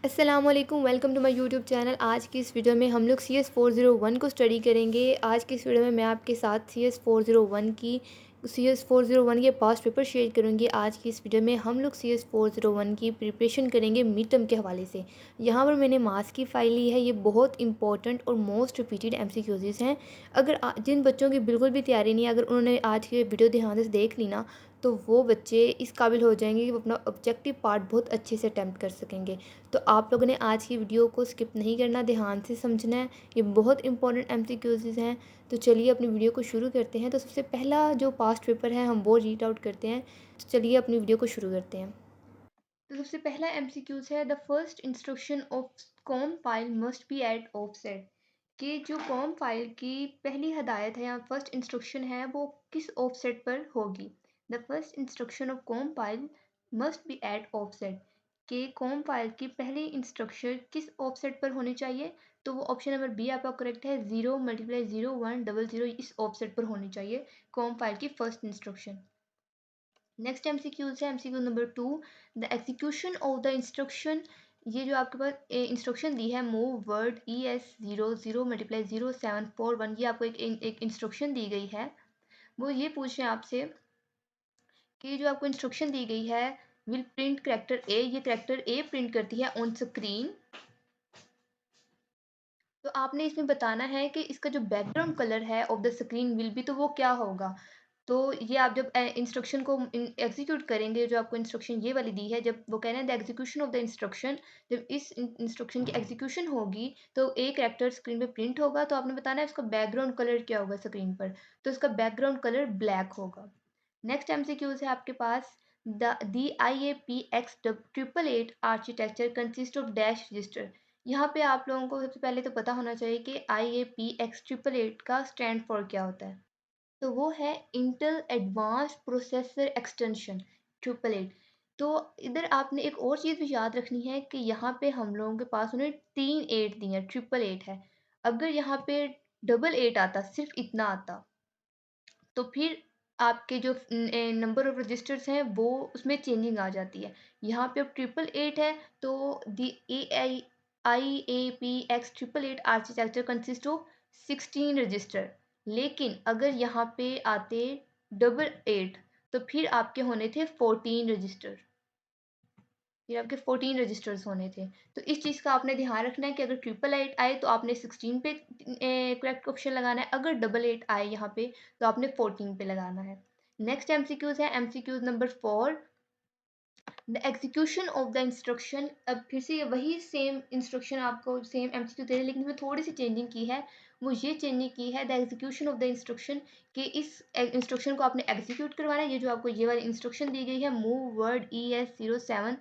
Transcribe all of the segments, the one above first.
अस्सलामुअलैकुम, welcome to my YouTube channel. आज की इस वीडियो में हम लोग सी एस 401 को स्टडी करेंगे। आज की इस वीडियो में मैं आपके साथ सी एस 401 के पास्ट पेपर शेयर करूंगी। आज की इस वीडियो में हम लोग सी एस 401 की प्रिपरेशन करेंगे मिड टर्म के हवाले से। यहाँ पर मैंने मास की फ़ाइल ली है। ये बहुत इंपॉर्टेंट और मोस्ट रिपीटेड MCQs हैं। अगर जिन बच्चों की बिल्कुल भी तैयारी नहीं है, अगर उन्होंने आज की वीडियो ध्यान से देख ली ना, तो वो बच्चे इस काबिल हो जाएंगे कि वो अपना ऑब्जेक्टिव पार्ट बहुत अच्छे से अटैम्प्ट कर सकेंगे। तो आप लोगों ने आज की वीडियो को स्किप नहीं करना, ध्यान से समझना है। ये बहुत इंपॉर्टेंट MCQs हैं। तो चलिए अपनी वीडियो को शुरू करते हैं। तो सबसे पहला जो पास्ट पेपर है हम वो रीड आउट करते हैं। तो चलिए अपनी वीडियो को शुरू करते हैं। तो सबसे पहला MCQs है, the first instruction of COM file must be at offset. कि जो कॉम फाइल की पहली हदायत है या फर्स्ट इंस्ट्रक्शन है वो किस ऑफसेट पर होगी। The first instruction of COM file must be at offset. कि कॉम फाइल की पहली इंस्ट्रक्शन किस ऑफसेट पर होनी चाहिए। तो वो ऑप्शन नंबर बी आपका करेक्ट है, 0 × 0 1 0 0 इस ऑफसेट पर होनी चाहिए कॉम फाइल की फर्स्ट इंस्ट्रक्शन। नेक्स्ट MCQs है, MCQ number 2, the execution of the instruction. ये जो आपके पास इंस्ट्रक्शन दी है, मूव वर्ड ES 0 0 × 0 7 4 1, ये आपको एक इंस्ट्रक्शन दी गई है। वो ये पूछ रहे हैं आपसे कि जो आपको इंस्ट्रक्शन दी गई है, विल प्रिंट करेक्टर ए, ये करेक्टर ए प्रिंट करती है ऑन स्क्रीन। तो आपने इसमें बताना है कि इसका जो बैकग्राउंड कलर है of the screen will be, तो वो क्या होगा। तो ये आप जब इंस्ट्रक्शन को एग्जीक्यूट करेंगे, जो आपको इंस्ट्रक्शन ये वाली दी है, जब वो कह रहे हैं the execution of the instruction, जब इस इंस्ट्रक्शन की एग्जीक्यूशन होगी तो एक कैरेक्टर स्क्रीन पे प्रिंट होगा। तो आपने बताना है उसका बैकग्राउंड कलर क्या होगा स्क्रीन पर। तो इसका बैकग्राउंड कलर ब्लैक होगा। नेक्स्ट MCQs है आपके पास, the IAPX 888 architecture consist of dash register. यहाँ पे आप लोगों को सबसे पहले तो पता होना चाहिए कि IAPX 888 का स्टैंड फॉर क्या होता है। तो वो है इंटेल एडवांस्ड प्रोसेसर एक्सटेंशन 888। तो इधर आपने एक और चीज़ भी याद रखनी है कि यहाँ पे हम लोगों के पास उन्हें 3 8 दी है, 888 है। अगर यहाँ पे 888 आता, सिर्फ इतना आता, तो फिर आपके जो नंबर ऑफ रजिस्टर्स हैं वो उसमें चेंजिंग आ जाती है। यहाँ पे अब 888 है, तो दी IAPX 888 architecture consist of 16 register. लेकिन अगर यहाँ पे आते 88, तो फिर आपके होने थे 14 रजिस्टर। फिर आपके 14 रजिस्टर्स होने थे। तो इस चीज़ का आपने ध्यान रखना है कि अगर 888 आए तो आपने 16 पे करेक्ट ऑप्शन लगाना है। अगर 88 आए यहाँ पे तो आपने 14 पे लगाना है। नेक्स्ट MCQs है, MCQs number 4, the execution of the instruction. अब फिर से वही सेम इंस्ट्रक्शन आपको सेम MCQ दे रहे हैं, लेकिन इसमें थोड़ी सी चेंजिंग की है। वो ये चेंजिंग की है, the execution of the instruction, कि इस इंस्ट्रक्शन को आपने एग्जीक्यूट करवाना है। ये जो आपको ये वाली इंस्ट्रक्शन दी गई है, मूव वर्ड ES 0 7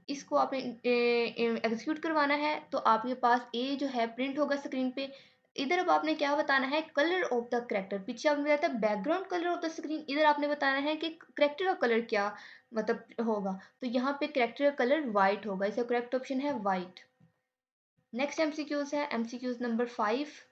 इसको आपने एग्जीक्यूट करवाना है। तो आपके पास ए जो है प्रिंट होगा स्क्रीन पे। इधर अब आपने क्या बताना है, कलर ऑफ द करेक्टर। पीछे आपने बताया था background colour of the screen, इधर आपने बताना है कि करेक्टर का कलर क्या मतलब होगा। तो यहाँ पे करेक्टर का कलर वाइट होगा, इसका करेक्ट ऑप्शन है वाइट। नेक्स्ट MCQs है, MCQs number 5,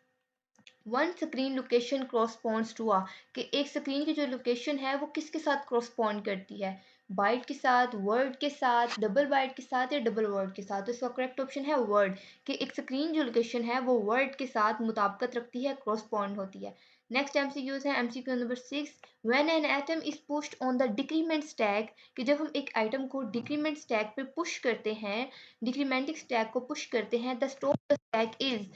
one screen location corresponds to a, कि एक स्क्रीन की जो लोकेशन है वो किसके साथ क्रॉसपॉन्ड करती है, बाइट के साथ, वर्ड के साथ, डबल बाइट के साथ या डबल वर्ड के साथ। तो इसका करेक्ट ऑप्शन है वर्ड, कि एक स्क्रीन जो लोकेशन है वो वर्ड के साथ मुताबिकत रखती है, क्रॉसपॉन्ड होती है। नेक्स्ट MCQs है, MCQ number 6, when an atom is pushed on the decrement stack, कि जब हम एक आइटम को डिक्रीमेंट स्टैक पे पुश करते हैं, डिक्रीमेंटिंग स्टैक को पुश करते हैं, the top the stack is,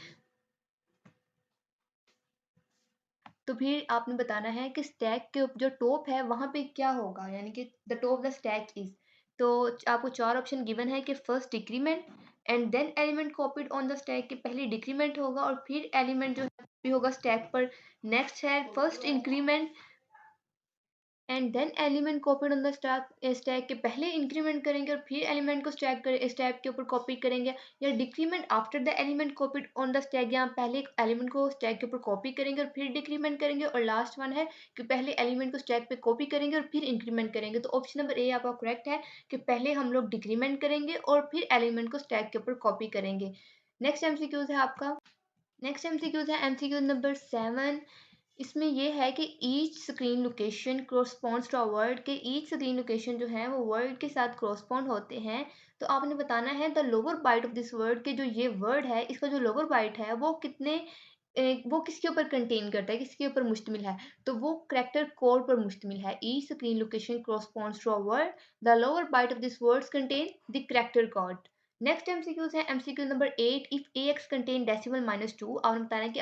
तो फिर आपने बताना है कि स्टैक के जो टॉप है वहाँ पे क्या होगा, यानी कि the top of the stack is. तो आपको 4 ऑप्शन गिवन है कि first decrement, and then element copied on the stack, के पहले डिक्रीमेंट होगा और फिर एलिमेंट जो है भी होगा स्टैक पर। नेक्स्ट है first increment, and then element copied on the stack, के पहले इंक्रीमेंट करेंगे और फिर एलिमेंट को स्टैक के ऊपर कॉपी करेंगे, या decrement after the element copied on the stack, यहाँ पहले एलिमेंट को स्टैक के ऊपर कॉपी करेंगे और फिर डिक्रीमेंट करेंगे। और लास्ट वन है कि पहले एलिमेंट को स्टैक पे कॉपी करेंगे और फिर इंक्रीमेंट करेंगे। तो ऑप्शन नंबर ए आपका करेक्ट है कि पहले हम लोग डिक्रीमेंट करेंगे और फिर एलिमेंट को स्टैक के ऊपर कॉपी करेंगे। नेक्स्ट MCQs है आपका, नेक्स्ट MCQs है MCQ नंबर 7, इसमें ये है कि each screen location corresponds to a word के ईच स्क्रीन लोकेशन जो है वो वर्ड के साथ कोरस्पॉन्ड होते हैं। तो आपने बताना है the lower byte of this word के जो ये वर्ड है इसका जो लोअर बाइट है वो कितने वो किसके ऊपर कंटेन करता है, किसके ऊपर मुश्तमिल है। तो वो करैक्टर कोड पर मुश्तमिल है। Each screen location corresponds to a word, the lower byte of this words contain the character code. Next MCQs है MCQ number 8, if ax contain decimal -2। आपने बताना है कि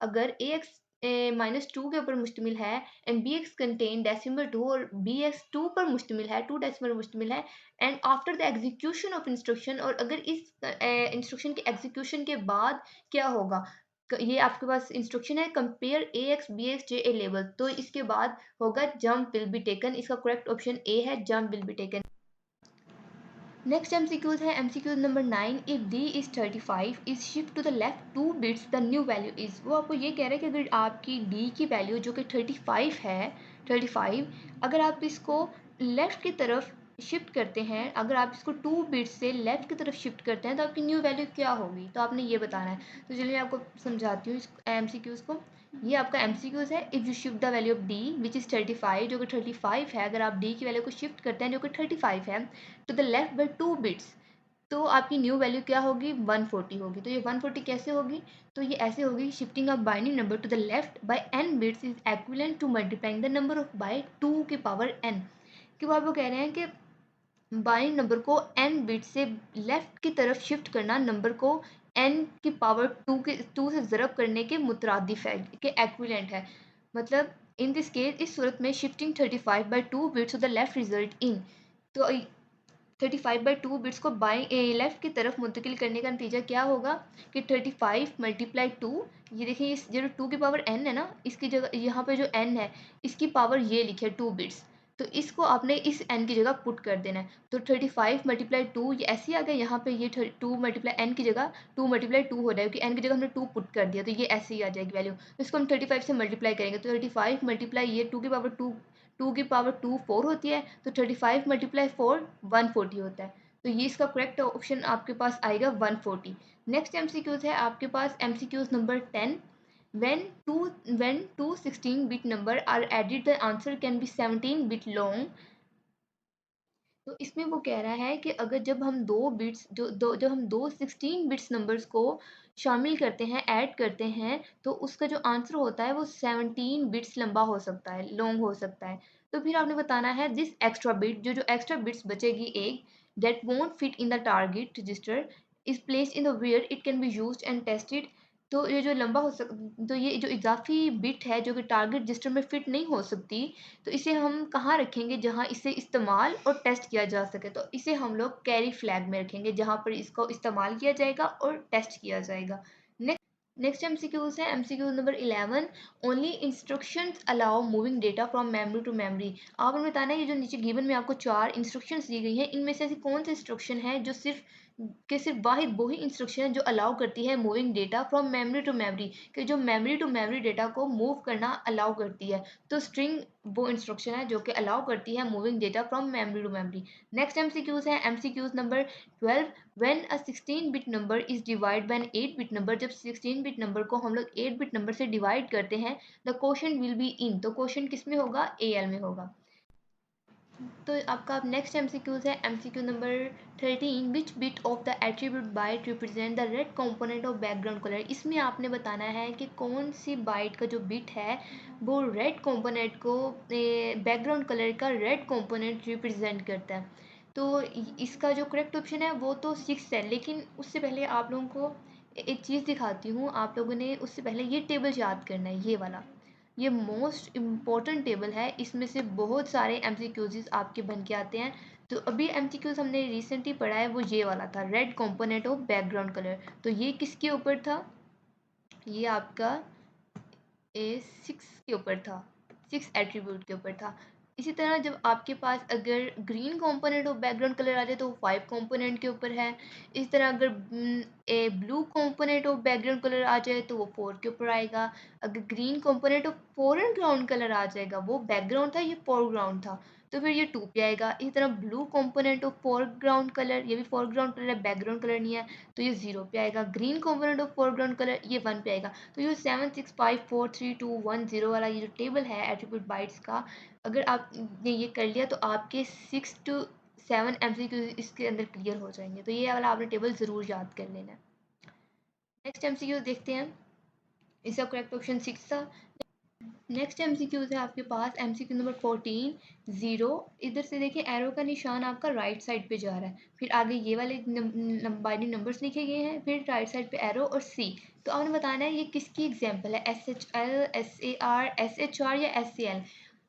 अगर ax -2 के ऊपर मुश्तमिल है and B X contain decimal 2 और बी एक्स 2 पर मुश्तमिल है, 2 डेसिमल मुश्तमिल है and after the execution of instruction, और अगर इस इंस्ट्रक्शन के एग्जीक्यूशन के बाद क्या होगा। ये आपके पास इंस्ट्रक्शन है compare A X B X J A level, तो इसके बाद होगा जंप विल बी टेकन। इसका करेक्ट ऑप्शन ए है, jump will be taken. Next MCQs है MCQs number 9, if D is 35 is shift to the left 2 bits the new value is. वो आपको ये कह रहा है कि अगर आपकी डी की वैल्यू जो कि 35 है, 35 अगर आप इसको लेफ्ट की तरफ शिफ्ट करते हैं, अगर आप इसको 2 बिट्स से लेफ्ट की तरफ शिफ्ट करते हैं तो आपकी न्यू वैल्यू क्या होगी, तो आपने ये बताना है। तो चलिए आपको समझाती हूँ इस एमसीक्यूज को। ये आपका एमसीक्यूज है। If you shift the value of D which is 35, जो कि 35 है, अगर आप डी की वैल्यू को शिफ्ट करते हैं जो कि 35 है to the left by 2 bits, तो आपकी न्यू वैल्यू क्या होगी, 140 होगी। तो ये 140 कैसे होगी, तो ये ऐसे होगी, shifting a binary number to the left by n bits is equivalent to multiplying the number of by 2 की पावर n। कि वो कह रहे हैं कि बाइनरी नंबर को n बिट से लेफ्ट की तरफ शिफ्ट करना नंबर को n की पावर 2 से ज़रब करने के मुतरादिफ है, के एक्विवेलेंट है। मतलब इन दिस केस, इस सूरत में shifting 35 by 2 bits to the left result in, तो 35/2 बिट्स को बाएं लेफ्ट की तरफ मुंतकिल करने का नतीजा क्या होगा कि 35 मल्टीप्लाई 2, ये देखिए इस जो 2 की पावर n है ना, इसकी जगह यहाँ पे जो n है इसकी पावर ये लिखे 2 बिट्स, तो इसको आपने इस n की जगह पुट कर देना है। तो 35 मल्टीप्लाई 2 ये ऐसे ही आ गया, यहाँ पे ये 2 मल्टीप्लाई n की जगह 2 मल्टीप्लाई 2 हो जाएगा, क्योंकि n की जगह हमने 2 पुट कर दिया, तो ये ऐसे ही आ जाएगी वैल्यू। तो इसको हम 35 से मल्टीप्लाई करेंगे, तो 35 मल्टीप्लाई ये 2 की पावर 2, 2 की पावर 2 4 होती है, तो 35 मल्टीप्लाई 4 140 होता है। तो ये इसका करेक्ट ऑप्शन आपके पास आएगा 140। नेक्स्ट एमसीक्यूज है आपके पास MCQs number 10, when two 16-bit number are added the answer can be 17-bit long। तो इसमें वो कह रहा है कि अगर जब हम दो बिट्स जो दो जब हम दो 16 बिट्स नंबर्स को शामिल करते हैं, ऐड करते हैं, तो उसका जो आंसर होता है वो 17 बिट्स लंबा हो सकता है, लॉन्ग हो सकता है। तो फिर आपने बताना है दिस एक्स्ट्रा बिट, जो जो एक्स्ट्रा बिट्स बचेगी एक, that won't fit in the target register is placed in the where it can be used and tested. तो ये जो लंबा हो सक तो ये जो इजाफी बिट है जो कि टारगेट रजिस्टर में फिट नहीं हो सकती, तो इसे हम कहाँ रखेंगे जहाँ इसे इस्तेमाल और टेस्ट किया जा सके, तो इसे हम लोग कैरी फ्लैग में रखेंगे जहाँ पर इसको इस्तेमाल किया जाएगा और टेस्ट किया जाएगा। नेक्स्ट एमसीक्यूज है MCQ number 11, only instructions allow moving data from memory to memory. आपने बताना है कि जो नीचे गिवन में आपको 4 इंस्ट्रक्शंस दी गई हैं, इनमें से ऐसी कौन सी इंस्ट्रक्शन है जो सिर्फ वाहिद वही इंस्ट्रक्शन है जो अलाउ करती है moving data from memory to memory, कि जो मेमोरी टू मेमोरी डेटा को मूव करना अलाउ करती है। तो स्ट्रिंग वो इंस्ट्रक्शन है जो कि अलाउ करती है moving data from memory to memory. Next MCQs है MCQs number 12, when a 16 bit number is divide by an 8 bit number, जब 16 बिट नंबर को हम लोग 8 बिट नंबर से डिवाइड करते हैं, the quotient will be in, तो क्वोशंट किस में होगा, एल में होगा। तो आपका अब नेक्स्ट एमसीक्यूज है MCQ number 13, which bit of the attribute byte represent the red component of background colour. इसमें आपने बताना है कि कौन सी बाइट का जो बिट है वो रेड कंपोनेंट को, बैकग्राउंड कलर का रेड कंपोनेंट रिप्रेजेंट करता है। तो इसका जो करेक्ट ऑप्शन है वो तो 6 है, लेकिन उससे पहले आप लोगों को एक चीज़ दिखाती हूँ। आप लोगों ने उससे पहले ये टेबल याद करना है, ये वाला, ये मोस्ट इम्पॉर्टेंट टेबल है, इसमें से बहुत सारे एमसीक्यूज आपके बन के आते हैं। तो अभी एमसीक्यूज हमने रिसेंटली पढ़ा है वो ये वाला था, red component of background colour. तो ये किसके ऊपर था, ये आपका सिक्स के ऊपर था, 6 एट्रीब्यूट के ऊपर था। इसी तरह जब आपके पास अगर green component of background colour आ जाए तो वो 5 कंपोनेंट के ऊपर है। इस तरह अगर blue component of background colour आ जाए तो वो 4 के ऊपर आएगा। अगर green component of foreground colour आ जाएगा, वो बैकग्राउंड था ये फोरग्राउंड था, तो फिर ये 2 पे आएगा। इसी तरह blue component of foreground colour, ये भी फोरग्राउंड कलर है, बैकग्राउंड कलर नहीं है, तो ये 0 पे आएगा। Green component of foreground colour, ये 1 पे आएगा। तो ये 7 6 5 4 3 2 1 0 वाला ये जो टेबल है एट्रीब्यूट बाइट्स का, अगर आपने ये कर लिया तो आपके 6 to 7 MCQ इसके अंदर क्लियर हो जाएंगे। तो ये वाला आपने टेबल ज़रूर याद कर लेना। नेक्स्ट MCQ देखते हैं। इसका करेक्ट ऑप्शन 6 था। नेक्स्ट MCQs है आपके पास MCQ नंबर 14 0। इधर से देखिए एरो का निशान आपका राइट साइड पे जा रहा है, फिर आगे ये वाले बाइनरी नंबर्स लिखे गए हैं, फिर राइट साइड पे एरो और C। तो आपने बताना है ये किसकी एग्जांपल है, SHL, SAR, SHR या SCL।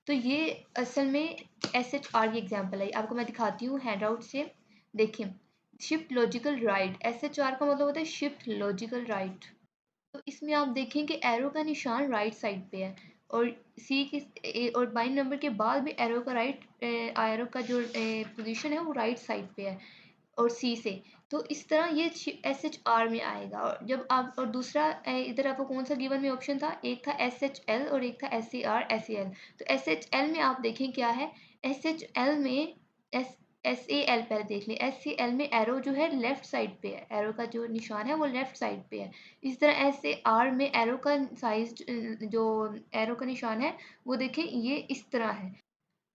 तो ये असल में SHR की एग्जांपल है। आपको मैं दिखाती हूँ हैंड आउट से। देखिए शिफ्ट लॉजिकल राइट, SHR का मतलब होता है शिफ्ट लॉजिकल राइट। तो इसमें आप देखें कि एरो का निशान राइट साइड पे है और सी की और बाइन नंबर के बाद भी एरो का एरो का जो पोजीशन है वो राइट साइड पे है और सी से। तो इस तरह ये SHR में आएगा। और जब आप और दूसरा इधर आपको कौन सा गिवन में ऑप्शन था, एक था SHL और एक था SCR SEL। तो SHL में आप देखें क्या है, SHL में SAL पहले देख लें। SCL में एरो जो है लेफ्ट साइड पे है, एरो का जो निशान है वो लेफ्ट साइड पे है। इस तरह SAR में एरो का साइज जो एरो का निशान है वो देखें ये इस तरह है।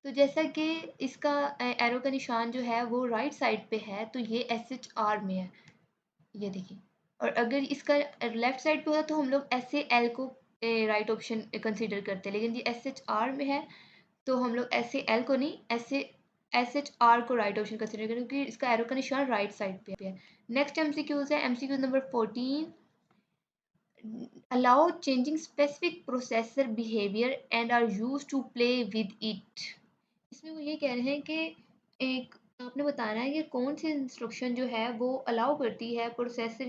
तो जैसा कि इसका एरो का निशान जो है वो राइट साइड पे है तो ये SHR में है, ये देखिए। और अगर इसका लेफ्ट साइड पे होता तो हम लोग SAL को राइट ऑप्शन कंसीडर करते, लेकिन ये SHR में है तो हम लोग SAL को नहीं SHR को राइट ऑप्शन कंसीडर करें क्योंकि इसका एरो का निशान राइट साइड पे है। नेक्स्ट MCQs है MCQ number 14 allow changing specific processor behavior and are used to play with it। इसमें वो ये कह रहे हैं कि एक आपने बताना है कि कौन सी इंस्ट्रक्शन जो है वो अलाउ करती है प्रोसेसर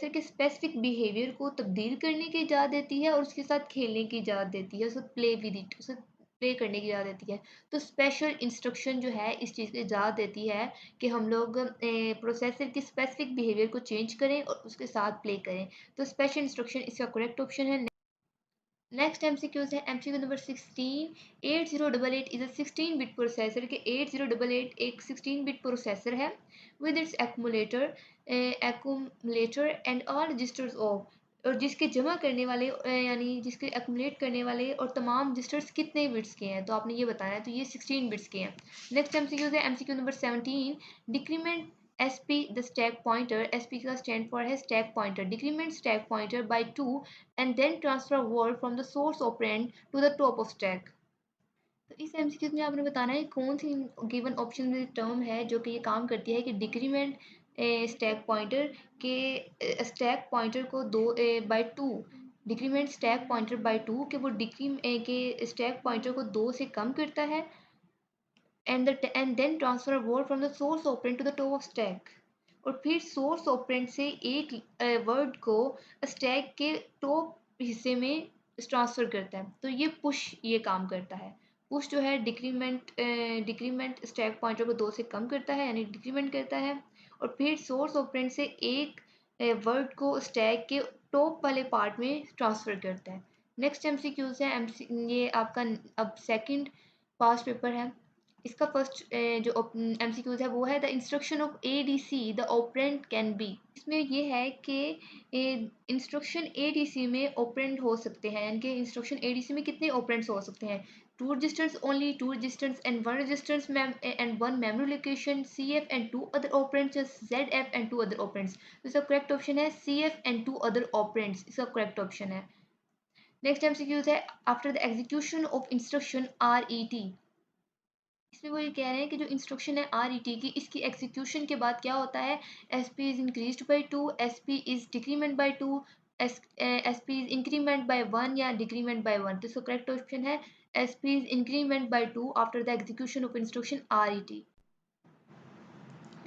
के स्पेसिफिक बिहेवियर को तब्दील करने की इजाज़त देती है और उसके साथ खेलने की इजाज़त देती है, उसे प्ले विद इट, उसे प्ले करने की इजाज़त देती है। तो स्पेशल इंस्ट्रक्शन जो है इस चीज़ की इजाज़त देती है कि हम लोग प्रोसेसर के स्पेसिफिक बिहेवियर को चेंज करें और उसके साथ प्ले करें। तो स्पेशल इंस्ट्रक्शन इसका करेक्ट ऑप्शन है। नेक्स्ट MCQs है MCQ number 16 8088 is a 16 bit processor के 8088 एक 16 बिट प्रोसेसर है with its accumulator and all registers of, और जिसके जमा करने वाले यानी जिसके एक्यूमुलेट करने वाले और तमाम रजिस्टर्स कितने बिट्स के हैं, तो आपने ये बताना है। तो ये 16 बिट्स के हैं। नेक्स्ट MCQ है MCQ number 17 decrement SP the stack pointer, SP का stand for है stack pointer, decrement stack pointer by 2 and then transfer word from the source operand to the top of stack। तो इस MCQ में आपने बताना है कौन सी गिवन ऑप्शन में टर्म है जो कि ये काम करती है कि डिक्रीमेंट स्टैक पॉइंटर के स्टैक पॉइंटर को 2/2 डिक्रीमेंट स्टैक पॉइंटर बाय 2 कि वो के स्टैक पॉइंटर को 2 से कम करता है and then transfer word from the source operand to the top of stack। और फिर सोर्स ऑपरेंड से एक वर्ड को स्टैक के टॉप हिस्से में ट्रांसफ़र करता है। तो ये पुश ये काम करता है। पुश जो है डिक्रीमेंट स्टैक पॉइंटर को 2 से कम करता है यानी डिक्रीमेंट करता है और फिर सोर्स ऑपरेंड से एक वर्ड को स्टैक के टॉप वाले पार्ट में ट्रांसफ़र करता है। नेक्स्ट MCQs है ये आपका अब सेकंड पास्ट पेपर है। इसका फर्स्ट जो MCQs है वो है the instruction of ADC the operand can be. इसमें ये है कि इंस्ट्रक्शन ADC में ऑपरेंड हो सकते हैं, यानी कि इंस्ट्रक्शन ADC में कितने ऑपरेंड्स हो सकते हैं, 2 registers only, 2 registers and 1 registers and 1 memory location, CF and 2 other operands, ZF and 2 other operands. तो इसका करेक्ट ऑप्शन है CF एंड 2 अदर ऑपरेंड्स, इसका करेक्ट ऑप्शन है। नेक्स्ट MCQs है after the execution of instruction RET। इसमें वो ये कह रहे हैं कि जो इंस्ट्रक्शन है RET की, इसकी एग्जीक्यूशन के बाद क्या होता है, SP is increased by 2, SP is decrement by 2, SP is increment by 1 या डिक्रीमेंट बाय 1। तो इसका करेक्ट ऑप्शन है SP is increment by 2 after the execution of instruction RET।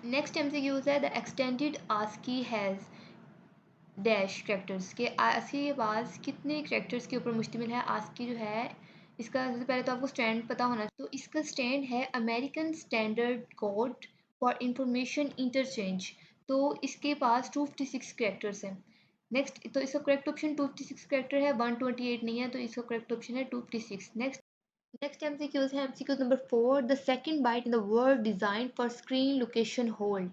Next MCQs है the extended ASCII has dash characters के ASCII के पास कितने characters के ऊपर मुश्तमिल है। ASCII जो है इसका सबसे पहले तो आपको स्टैंड पता होना चाहिए। तो इसका स्टैंड है American standard code for information interchange. तो इसके पास 256 करैक्टर्स हैं। नेक्स्ट तो इसका करेक्ट ऑप्शन 256 करैक्टर है, 128 नहीं है, तो इसका करेक्ट ऑप्शन है 256। नेक्स्ट नेक्स्ट एमसीक्यूज है MCQs number 4, the second byte in the word design for screen location hold.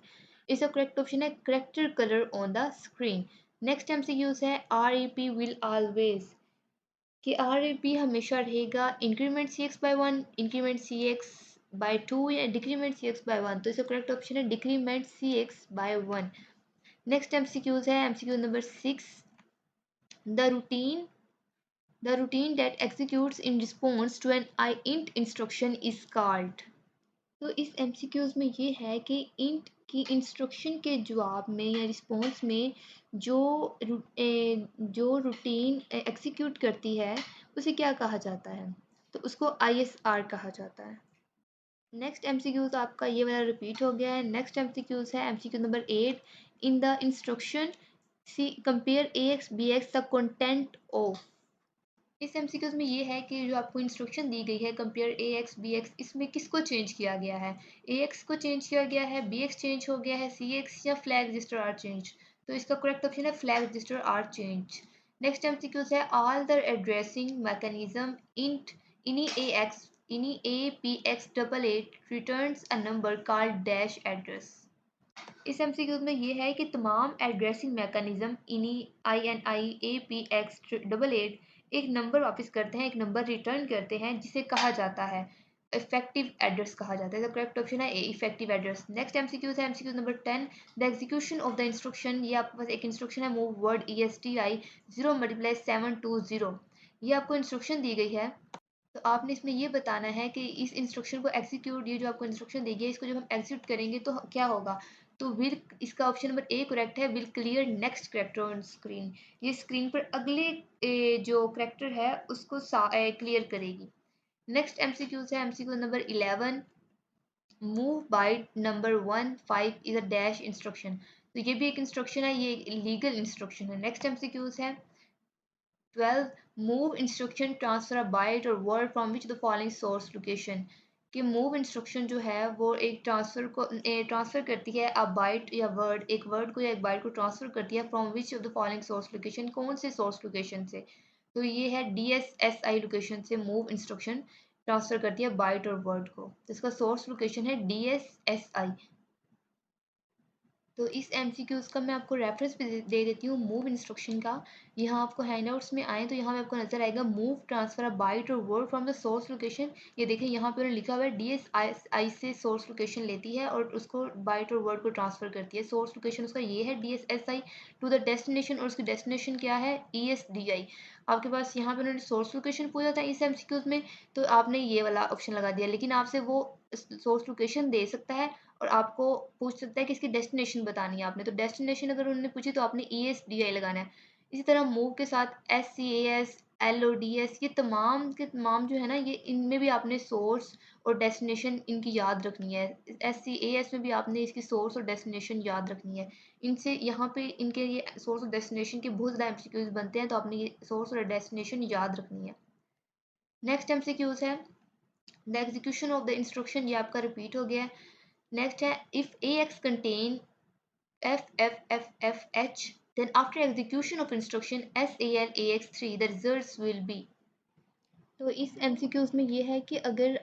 इसका करेक्ट ऑप्शन है character colour on the screen. Next MCQs है आरईपी विल ऑलवेज, कि आरईपी हमेशा रहेगा increment C X by one, increment C X by two या decrement C X by one. तो इसका correct option है decrement C X by one. Next MCQs है MCQ number 6, the routine the routine that executes in response to an int instruction is called। तो इस MCQs में ये है कि इंट की इंस्ट्रक्शन के जवाब में या रिस्पॉन्स में जो जो रूटीन एग्जीक्यूट करती है उसे क्या कहा जाता है, तो उसको आईएसआर कहा जाता है। नेक्स्ट एमसीक्यूज आपका ये वाला रिपीट हो गया है। नेक्स्ट एमसीक्यूज है MCQ number 8, in the instruction C compare A X B X the content of. इस एमसीक्यूज में ये है कि जो आपको इंस्ट्रक्शन दी गई है compare A X B x, इसमें किसको चेंज किया गया है, ए एक्स को चेंज किया गया है, बी एक्स चेंज हो गया है, सी एक्स या फ्लैग रजिस्टर आर चेंज। तो इसका करेक्ट ऑप्शन है flag register are change. Next MCQs है all the addressing mechanism int इनी ए एक्स इनी A P X double eight returns a number called dash address. इस MCQs में ये है कि तमाम एड्रेसिंग मैकेनिज्म इनी I N I A P X double eight एक नंबर वापस करते हैं, एक नंबर रिटर्न करते हैं जिसे कहा जाता है इफेक्टिव एड्रेस कहा जाता है। तो करेक्ट ऑप्शन है ए इफेक्टिव एड्रेस। नेक्स्ट एमसीक्यूज है MCQs number 10, the execution of the instruction. ये आपके पास एक इंस्ट्रक्शन है move word E S T I 0 × 7 2 0। ये आपको इंस्ट्रक्शन दी गई है, तो आपने इसमें ये बताना है कि इस इंस्ट्रक्शन को एग्जीक्यूट, ये जो आपको इंस्ट्रक्शन दी गई है इसको जब हम एग्जीक्यूट करेंगे तो क्या होगा। तो विल, इसका ऑप्शन नंबर ए करेक्ट है, will clear next character on screen. ये स्क्रीन पर अगले जो करेक्टर है उसको क्लियर करेगी। नेक्स्ट एमसीक्यूज है MCQ number 11, move byte number 1 5 is a dash instruction. तो ये भी एक इंस्ट्रक्शन है, ये लीगल इंस्ट्रक्शन है। नेक्स्ट एमसीक्यूज है 12, move instruction transfer a byte or word from which the following source location. कि मूव इंस्ट्रक्शन जो है वो एक ट्रांसफर करती है अ बाइट या वर्ड, एक वर्ड को या एक बाइट को ट्रांसफर करती है from which of the following source location, कौन से सोर्स लोकेशन से। तो ये है DSSI लोकेशन से मूव इंस्ट्रक्शन ट्रांसफर करती है बाइट और वर्ड को, तो इसका सोर्स लोकेशन है DSSI। तो इस एमसीक्यूज का मैं आपको रेफरेंस भी दे देती हूँ मूव इंस्ट्रक्शन का। यहाँ आपको हैंडआउट्स में आए तो यहाँ पे आपको नजर आएगा move transfer a byte or word from the source location. ये देखें यहाँ पे उन्होंने लिखा हुआ है DSSI से सोर्स लोकेशन लेती है और उसको बाइट और वर्ड को ट्रांसफर करती है। सोर्स लोकेशन उसका ये है DSSI टू द डेस्टिनेशन, और उसकी डेस्टिनेशन क्या है ESDI। आपके पास यहाँ पे उन्होंने सोर्स लोकेशन पूछा था इस एमसीक्यूज में, तो आपने ये वाला ऑप्शन लगा दिया, लेकिन आपसे वो सोर्स लोकेशन दे सकता है और आपको पूछ सकता है कि इसकी डेस्टिनेशन बतानी है आपने, तो डेस्टिनेशन अगर उन्होंने पूछी तो आपने ESDI लगाना है। इसी तरह मूव के साथ SCAS LODS, ये तमाम के तमाम जो है ना, ये इनमें भी आपने सोर्स और डेस्टिनेशन इनकी याद रखनी है। SCAS में भी आपने इसकी सोर्स और डेस्टिनेशन याद रखनी है। इनसे यहाँ पे इनके ये सोर्स और डेस्टिनेशन के बहुत ज़्यादा एमसीक्यूज बनते हैं, तो आपने ये सोर्स और डेस्टिनेशन याद रखनी है। नेक्स्ट एमसीक्यूज है the execution of the instruction, ये आपका रिपीट हो गया है। नेक्स्ट है if AX contain FFFFH, then after execution of instruction SALAX3 the results will be। तो इस एमसीक्यूज में ये है कि अगर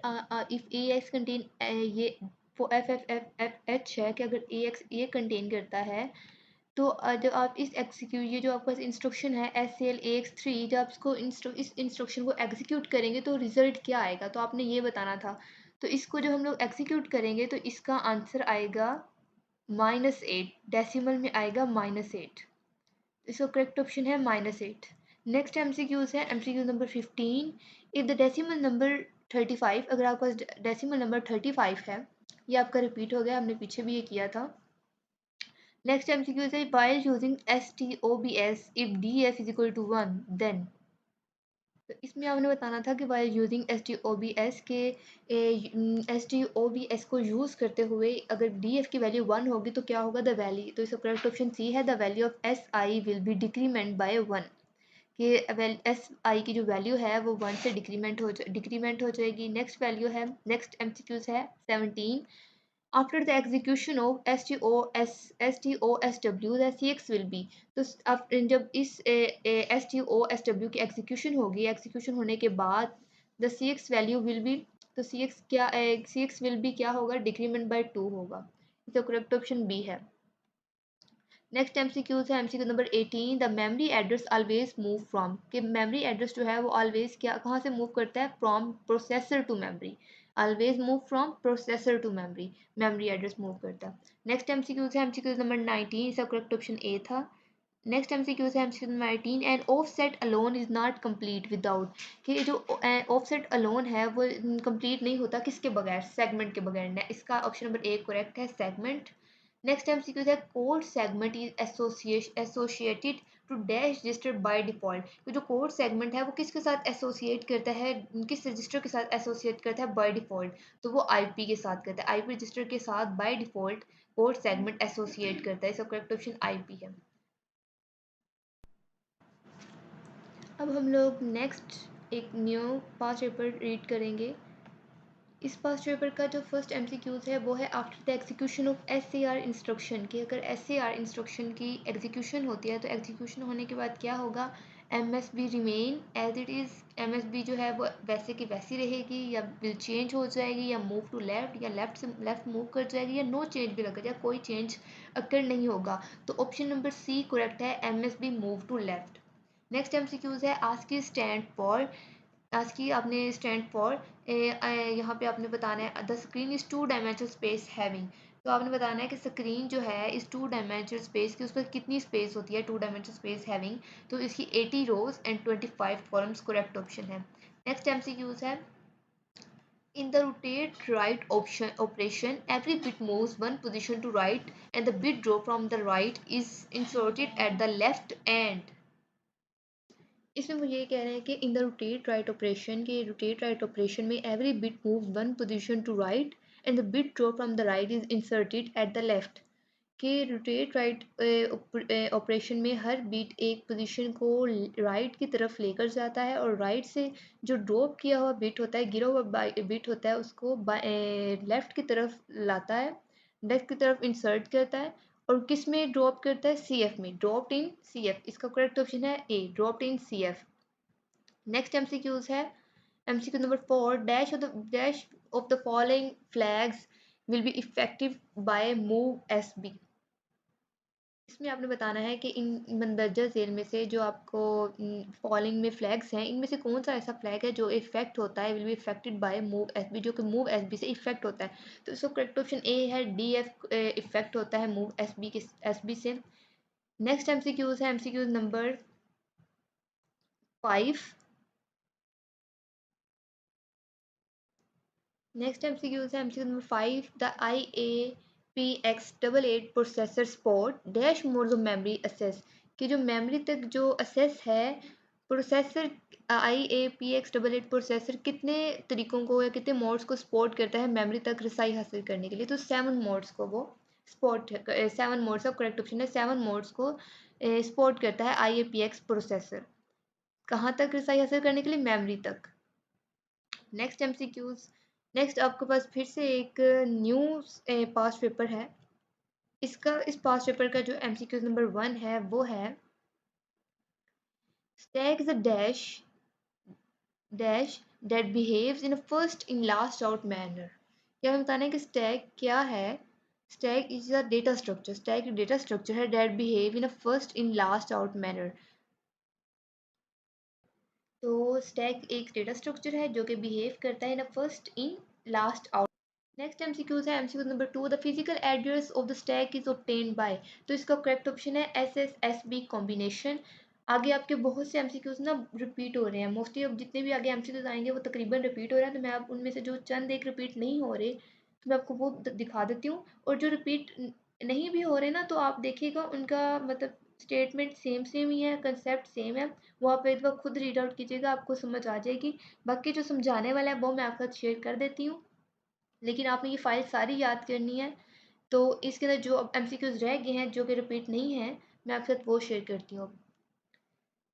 इफ AX कंटेन ये FFFFH है कि अगर AX ये कंटेन करता है, तो जब आप इस एग्जीक्यूट, ये जो आपके पास इंस्ट्रक्शन है SALAX3, जब आप इसको इस इंस्ट्रक्शन को एग्जीक्यूट करेंगे तो रिजल्ट क्या आएगा, तो आपने ये बताना था। तो इसको जब हम लोग एग्जीक्यूट करेंगे तो इसका आंसर आएगा -8, डेसिमल में आएगा -8। इसका करेक्ट ऑप्शन है -8। नेक्स्ट एमसीक्यूज है MCQ number 15, if the decimal number 35, अगर आपके पास डेसिमल नंबर 35 है, ये आपका रिपीट हो गया, हमने पीछे भी ये किया था। नेक्स्ट एमसीक्यूज है while using STOBS if DF is equal to 1 then. तो इसमें आपने बताना था कि वाइल यूजिंग STOBS के STOBS को यूज़ करते हुए अगर DF की वैल्यू 1 होगी तो क्या होगा, द वैल्यू। तो इसका करेक्ट ऑप्शन सी है, the value of SI will be decrement by 1। कि SI की जो वैल्यू है वो 1 से डिक्रीमेंट हो जाएगी। नेक्स्ट वैल्यू है, नेक्स्ट एमसीक्यूज है 17, after the execution of STOSW the CX will be। तो जब इस STOSW की एग्जीक्यूशन होगी, एग्जीक्यूशन होने के बाद the C X value will be, तो सी एक्स विल बी क्या होगा, डिक्रीमेंट बाय 2 होगा। इसका करेक्ट ऑप्शन बी है। नेक्स्ट एमसीक्यूज है MCQ number 18, the memory address always move from, कि मेमोरी एड्रेस जो है वो ऑलवेज क्या कहाँ से मूव करता है, from processor to memory, always move from processor to memory, memory address move करता है। नेक्स्ट एमसीक्यूज है एमसीक्यूज नंबर 19, इसका करेक्ट ऑप्शन ए था। नेक्स्ट एमसीक्यूज है MCQ number 18, and offset alone is not complete without, कि जो offset alone है वो कंप्लीट नहीं होता किसके बगैर, सेगमेंट के बगैर। इसका ऑप्शन नंबर ए करेक्ट है, सेगमेंट। नेक्स्ट एमसीक्यू है code segment is associated to dash register by default, तो जो कोड सेगमेंट है वो किसके साथ एसोसिएट करता है, किस रजिस्टर के साथ एसोसिएट करता है बाय डिफॉल्ट, तो वो आईपी के साथ करता है, आईपी रजिस्टर के साथ by default code segment associate करता है। इसका करेक्ट ऑप्शन आईपी है। अब हम लोग नेक्स्ट एक न्यू पास्ट पेपर रीड करेंगे। इस पास्ट पेपर का जो फर्स्ट एमसीक्यूज है वो है after the execution of SAR instruction, कि अगर एसएआर इंस्ट्रक्शन की एग्जीक्यूशन होती है तो एग्जीक्यूशन होने के बाद क्या होगा, MSB remain as it is, MSB जो है वो वैसे की वैसी रहेगी या विल चेंज हो जाएगी या मूव टू लेफ्ट, या लेफ्ट से लेफ्ट मूव कर जाएगी, या नो चेंज भी लगेगा, कोई चेंज अकर नहीं होगा। तो ऑप्शन नंबर सी करेक्ट है, MSB move to left. Next MCQs है आस्क की स्टैंड फॉर, आज की आपने स्टैंड फॉर, यहाँ पे आपने बताना है the screen is 2 dimensional space having, तो आपने बताना है कि स्क्रीन जो है इस 2 डायमेंशनल स्पेस की, उस पर कितनी स्पेस होती है, 2 डायमेंशनल स्पेस हैविंग, तो इसकी 80 रोज एंड 25 कॉलम्स करेक्ट ऑप्शन है। नेक्स्ट एमसीक्यूज है in the rotate right option operation every bit moves one position to right and the bit draw from the right is inserted at the left end। इसमें मुझे ये कह रहे हैं कि in the rotate right operation, के rotate right operation में every bit move one position to right and the bit draw from the right is inserted at the left, के रोटेट राइट ऑपरेशन में हर बीट एक position को right की तरफ लेकर जाता है और राइट से जो ड्रॉप किया हुआ बिट होता है, गिरा हुआ बिट होता है, उसको लेफ्ट की तरफ लाता है, लेफ्ट की तरफ इंसर्ट करता है, और किस में ड्रॉप करता है, सी एफ में, ड्रॉप्ड इन सी एफ। इसका करेक्ट ऑप्शन है A, dropped in C F. Next MCQs है MCQ number 4, dash of the following flags will be effective by move S B. इसमें आपने बताना है कि इन मंदरजा झेल में से जो आपको फॉलोइंग में फ्लैग्स हैं, इनमें से कौन सा ऐसा फ्लैग है जो इफेक्ट होता है, will be affected by move S B, जो कि मूव एस बी से इफेक्ट होता है। तो इसका करेक्ट ऑप्शन ए है, डी एफ इफेक्ट होता है मूव एस बी के, एस बी से। नेक्स्ट एमसीक्यूज है एमसीक्यूज नंबर 5। नेक्स्ट एमसीक्यूज है MCQ number 5, the I A P X double eight processor spot dash modes of memory access, कि जो memory तक जो असेस है processor, I A P X double eight processor कितने तरीकों को या कितने मोड्स को सपोर्ट करता है मेमोरी तक रसाई हासिल करने के लिए, तो 7 मोड्स को वो सपोर्ट, 7 मोड्स का करेक्ट ऑप्शन है, 7 मोड्स को सपोर्ट करता है आई ए पी एक्स प्रोसेसर, कहाँ तक रसाई हासिल करने के लिए, मेमोरी तक। नेक्स्ट एमसीक्यूज, नेक्स्ट आपके पास फिर से एक न्यू पास्ट पेपर है। इसका इस पास्ट पेपर का जो एमसीक्यूज नंबर 1 है वो है stack is a dash dash that behaves in a first in last out manner. क्या हमें बताना है कि स्टैक क्या है, stack is a data structure, stack data structure है that behave in a first in last out manner. तो stack एक डेटा स्ट्रक्चर है जो कि बिहेव करता है in a first in last out. Next MCQs है MCQ number 2, the physical address of the stack is obtained by, तो इसका करेक्ट ऑप्शन है S S S B combination. आगे आपके बहुत से एमसीक्यूज ना रिपीट हो रहे हैं, मोस्टली अब जितने भी आगे एमसीक्यूज आएंगे वो तकरीबन रिपीट हो रहे हैं, तो मैं आप उनमें से जो चंद एक रिपीट नहीं हो रहे तो मैं आपको वो दिखा देती हूँ, और जो रिपीट नहीं भी हो रहे ना तो आप देखिएगा उनका मतलब स्टेटमेंट सेम सेम ही है, कंसेप्ट सेम है, वो आप एक बार खुद रीड आउट कीजिएगा, आपको समझ आ जाएगी। बाकी जो समझाने वाला है वो मैं आपके साथ शेयर कर देती हूँ, लेकिन आपने ये फाइल सारी याद करनी है। तो इसके अंदर जो अब एमसीक्यूज रह गए हैं जो कि रिपीट नहीं है, मैं आपके साथ वो शेयर करती हूँ।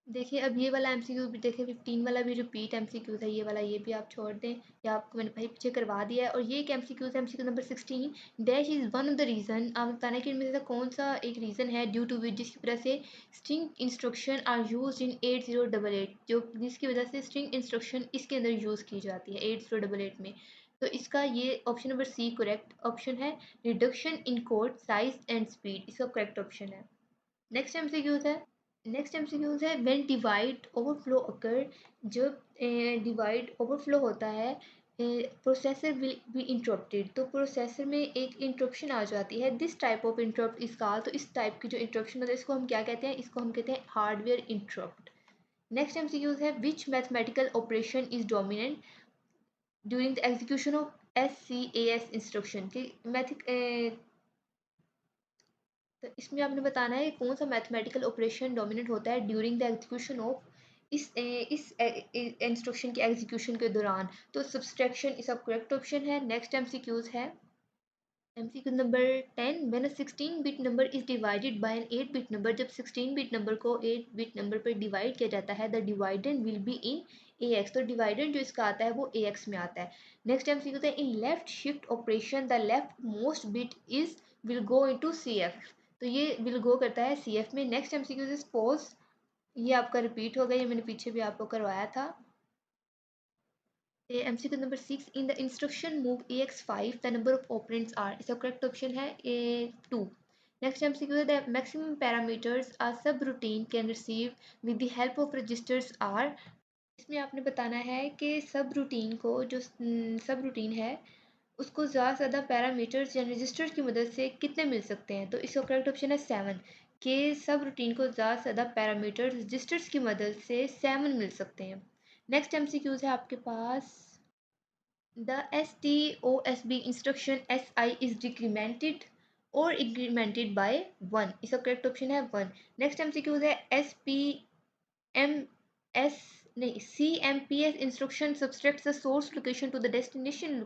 देखिए अब ये वाला एमसीक्यू भी देखिए 15 वाला भी रिपीट एमसीक्यू था, ये वाला, ये भी आप छोड़ दें, या आपको मैंने भाई पीछे करवा दिया है। और ये एक एमसीक्यू था, MCQ number 16, dash is one of the reason, आप बताना कि इनमें से कौन सा एक रीज़न है ड्यू टू विच जिसकी वजह से string instruction are use in 8088, जो जिसकी वजह से स्ट्रिंग इंस्ट्रक्शन इसके अंदर यूज़ की जाती है 8088 में। तो इसका ये option number C correct option है, reduction in code size and speed, इसका करेक्ट ऑप्शन है। नेक्स्ट एमसीक्यूज है, नेक्स्ट एमसीक्यूज है व्हेन डिवाइड ओवरफ्लो अकर, जब डिवाइड ओवरफ्लो होता है प्रोसेसर विल बी इंटरप्टेड, तो प्रोसेसर में एक इंटरप्शन आ जाती है। This type of interrupt is called, तो इस टाइप की जो इंटरप्शन होता है इसको हम क्या कहते हैं, इसको हम कहते हैं हार्डवेयर इंटरप्ट। नेक्स्ट एमसीक्यूज है which mathematical operation is dominant during the execution of SCAS instruction, कि मैथिक तो इसमें आपने बताना है कौन सा मैथमेटिकल ऑपरेशन डोमिनेट होता है ड्यूरिंग द एग्जीक्यूशन ऑफ इस इंस्ट्रक्शन के एग्जीक्यूशन के दौरान। तो सब्सट्रैक्शन इसका करेक्ट ऑप्शन है। नेक्स्ट एमसीक्यूज है MCQ number 10, when a 16 bit number is divided by an 8 bit number, जब 16 बिट नंबर को 8 बिट नंबर पर डिवाइड किया जाता है, the dividend will be in AX, तो डिवाइडेंड जो इसका आता है वो AX में आता है। नेक्स्ट एमसीक्यू है in left shift operation the left most bit is will go into CF, तो ये विल गो करता है CF में। नेक्स्ट एमसीक्यू इज सपोज, ये आपका रिपीट हो गया, ये मैंने पीछे भी आपको करवाया था। MCQ number 6, in the instruction move AX5 the number of operands are, इसका correct option है A2। Next MCQ है the maximum parameters a subroutine can receive with the help of registers are, इसमें आपने बताना है कि सब रूटीन को जो सब रूटीन है उसको ज़्यादा से ज़्यादा पैरामीटर्स या रजिस्टर्स की मदद से कितने मिल सकते हैं, तो इसका करेक्ट ऑप्शन है 7, कि सब रूटीन को ज़्यादा से ज़्यादा पैरामीटर्स रजिस्टर्स की मदद से 7 मिल सकते हैं। नेक्स्ट एमसीक्यूज है आपके पास, the STOSB instruction SI is decremented or incremented by 1, इसका करेक्ट ऑप्शन है 1। नेक्स्ट एमसीक्यूज है SPMS नहीं CMPS instruction subtracts the source location to the destination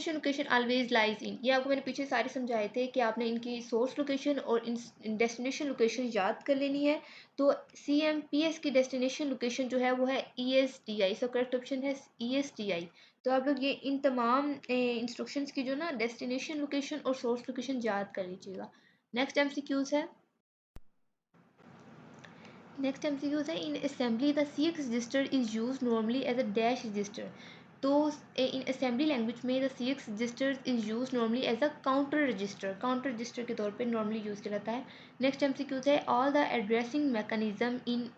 location always lies in, ये आपको मैंने पीछे सारे समझाए थे कि आपने इनकी सोर्स लोकेशन और डेस्टिनेशन लोकेशन याद कर लेनी है। तो CMPS की डेस्टिनेशन लोकेशन जो है वो है ESTI, इसका करेक्ट ऑप्शन है ESTI। तो आप लोग ये इन तमाम इंस्ट्रक्शंस की जो ना डेस्टिनेशन लोकेशन और सोर्स लोकेशन याद कर लीजिएगा। नेक्स्ट एमसीक्यूज है, नेक्स्ट एमसीक्यूज है in assembly the CX register is use normally as a dash register, तो इन असेंबली लैंग्वेज में the CX register is use normally as a counter register के तौर पे नॉर्मली यूज़ किया जाता है। नेक्स्ट एमसीक्यूज है all the addressing mechanism in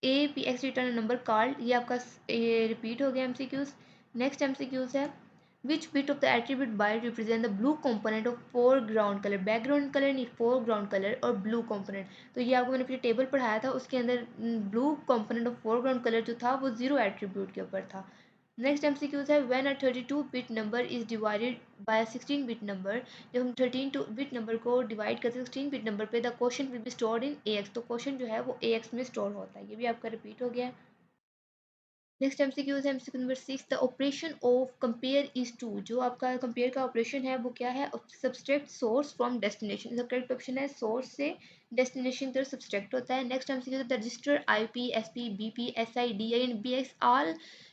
APX return number called, ये आपका रिपीट हो गया एमसीक्यूज। नेक्स्ट एमसीक्यूज है which bit of the attribute byte represent the blue component of foreground color, background color नहीं foreground color और blue component, तो ये आपको मैंने पीछे टेबल पढ़ाया था, उसके अंदर blue component of foreground colour जो था वो 0 एट्रीब्यूट के ऊपर था। नेक्स्ट एमसीक्यूज है when a 32 bit number is divided bye 16 bit number, जब हम 13 बिट नंबर को डिवाइड करते हैं 16 बिट नंबर पे, the question will be stored in AX, तो क्वेश्चन जो है वो AX में स्टोर होता है, ये भी आपका रिपीट हो गया। नेक्स्ट एमसीक्यूज है MCQ number 6, the operation of compare is to, जो आपका कंपेयर का ऑपरेशन है वो क्या है, सब्सट्रैक्ट सोर्स फ्रॉम डेस्टिनेशन, इसका करेक्ट ऑप्शन है सोर्स से डेस्टिनेशन की तरफ सब्सट्रैक्ट होता है। Next MCQ the register IP SP BP SI DI and BX all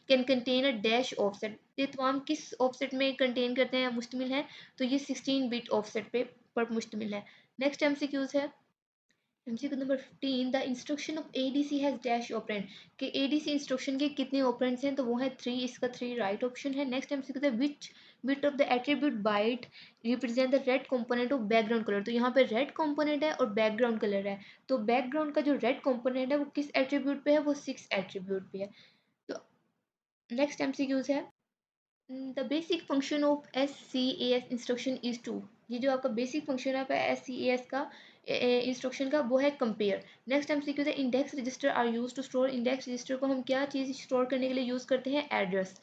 can contain a dash offset, ये तमाम किस ऑफसेट में कंटेन करते हैं मुश्तमिल है, तो ये 16 बिट ऑफसेट पे पर मुश्तमिल है। नेक्स्ट एमसीक्यूज है MCQ number 15, the instruction of ADC has dash operand, कि ADC इंस्ट्रक्शन के कितने ऑपरेंड्स हैं, तो वो है 3, इसका 3 राइट ऑप्शन है। नेक्स्ट एमसीक्यू है which bit of the attribute byte represent the red component of background colour, तो यहाँ पे रेड कंपोनेंट है और बैकग्राउंड कलर है, तो बैकग्राउंड का जो रेड कंपोनेंट है वो किस एट्रीब्यूट पे है, वो 6 एट्रीब्यूट पे है। तो नेक्स्ट एमसीक्यूज है the basic function of SCAS instruction is to, ये जो आपका बेसिक फंक्शन है SCAS का इंस्ट्रक्शन का वो है कंपेयर। नेक्स्ट एमसीक्यू है index register are use to store, index register को हम क्या चीज़ स्टोर करने के लिए यूज़ करते हैं, एड्रेस।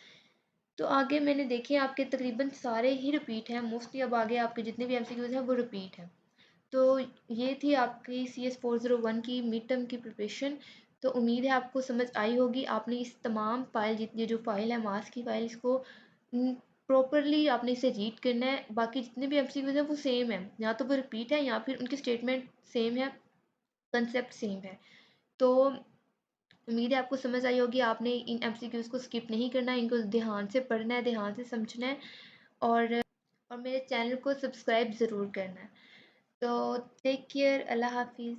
तो आगे मैंने देखे आपके तकरीबन सारे ही रिपीट हैं मोस्टली, अब आगे आपके जितने भी एमसीक्यूज हैं वो रिपीट हैं। तो ये थी आपकी CS401 की मिड टर्म की प्रिपरेशन। तो उम्मीद है आपको समझ आई होगी, आपने इस तमाम फाइल जितनी जो फाइल है मास की फाइल, इसको प्रॉपरली आपने इसे रीड करना है। बाकी जितने भी एमसीक्यूज हैं वो सेम है, या तो वो रिपीट है या फिर उनकी स्टेटमेंट सेम है, कंसेप्ट सेम है। तो उम्मीद है आपको समझ आई होगी। आपने इन एमसीक्यूज़ को स्किप नहीं करना है, इनको ध्यान से पढ़ना है, ध्यान से समझना है और मेरे चैनल को सब्सक्राइब ज़रूर करना है। तो टेक केयर, अल्लाह हाफ़िज़।